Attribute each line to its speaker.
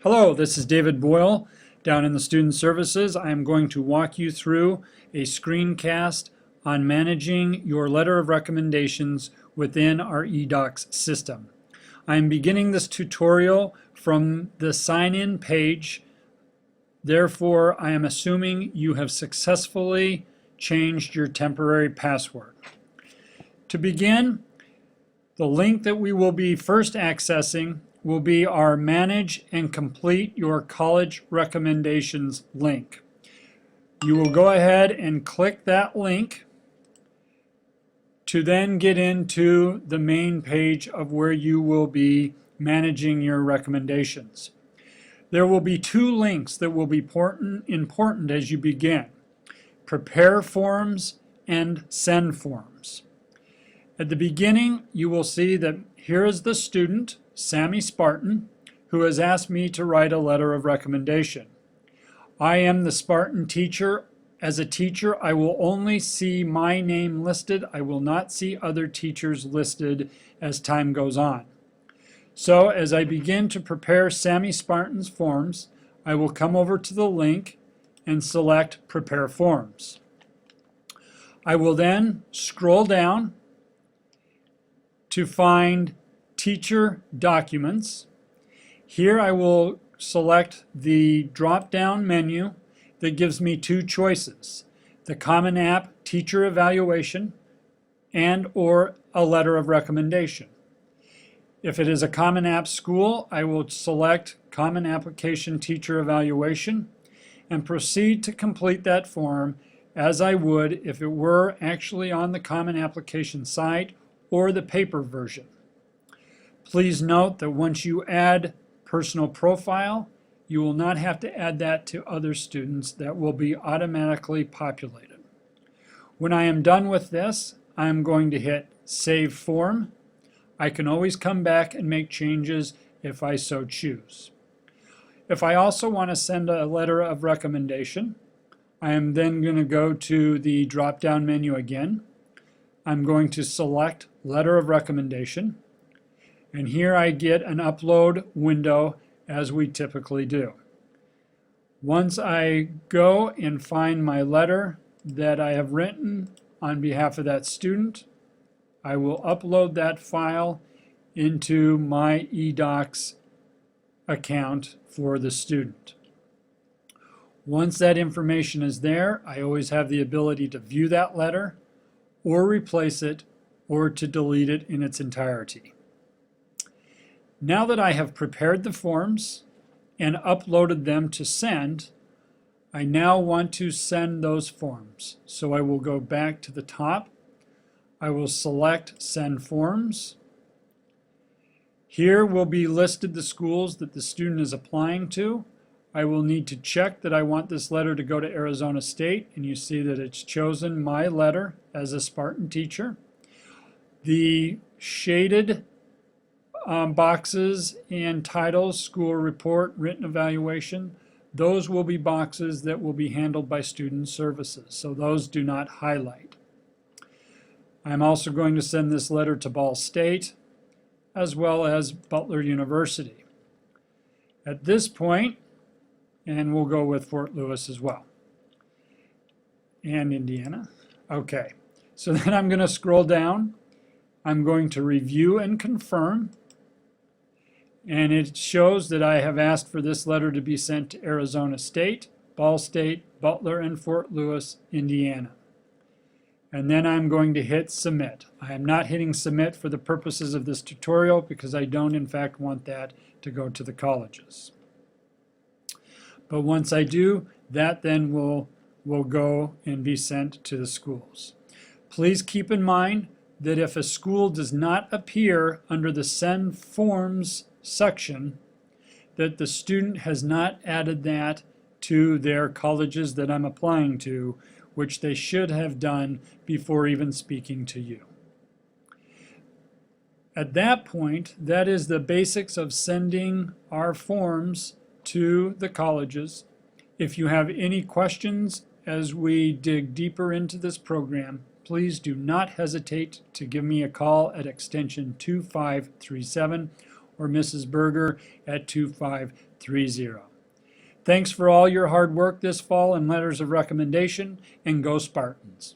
Speaker 1: Hello, this is David Boyle down in the Student Services. I am going to walk you through a screencast on managing your letter of recommendations within our eDocs system. I am beginning this tutorial from the sign-in page. Therefore, I am assuming you have successfully changed your temporary password. To begin, the link that we will be first accessing will be our Manage and Complete Your College Recommendations link. You will go ahead and click that link to then get into the main page of where you will be managing your recommendations. There will be two links that will be important as you begin: Prepare Forms and Send Forms. At the beginning, you will see that here is the student, Sammy Spartan, who has asked me to write a letter of recommendation. I am the Spartan teacher. As a teacher, I will only see my name listed. I will not see other teachers listed as time goes on. So as I begin to prepare Sammy Spartan's forms, I will come over to the link and select Prepare Forms. I will then scroll down to find Teacher Documents. Here I will select the drop-down menu that gives me two choices: the Common App Teacher Evaluation and or a letter of recommendation. If it is a Common App school, I will select Common Application Teacher Evaluation and proceed to complete that form as I would if it were actually on the Common Application site or the paper version. Please note that once you add personal profile, you will not have to add that to other students. That will be automatically populated. When I am done with this, I'm going to hit Save Form. I can always come back and make changes if I so choose. If I also want to send a letter of recommendation, I am then going to go to the drop-down menu again. I'm going to select Letter of Recommendation, and here I get an upload window as we typically do. Once I go and find my letter that I have written on behalf of that student, I will upload that file into my eDocs account for the student. Once that information is there, I always have the ability to view that letter or replace it or to delete it in its entirety. Now that I have prepared the forms and uploaded them to send, I now want to send those forms. So I will go back to the top. I will select Send Forms. Here will be listed the schools that the student is applying to. I will need to check that I want this letter to go to Arizona State, and you see that it's chosen my letter as a Spartan teacher. The shaded boxes and titles, school report, written evaluation, those will be boxes that will be handled by Student Services, so those do not highlight. I'm also going to send this letter to Ball State as well as Butler University. At this point, and we'll go with Fort Lewis as well, and Indiana. Okay, so then I'm going to scroll down. I'm going to Review and Confirm, and it shows that I have asked for this letter to be sent to Arizona State, Ball State, Butler, and Fort Lewis, Indiana. And then I'm going to hit Submit. I am not hitting Submit for the purposes of this tutorial because I don't in fact want that to go to the colleges. But once I do, that then will go and be sent to the schools. Please keep in mind that if a school does not appear under the Send Forms section, that the student has not added that to their colleges that I'm applying to, which they should have done before even speaking to you. At that point, that is the basics of sending our forms to the colleges. If you have any questions as we dig deeper into this program, please do not hesitate to give me a call at extension 2537 or Mrs. Berger at 2530. Thanks for all your hard work this fall in letters of recommendation, and go Spartans.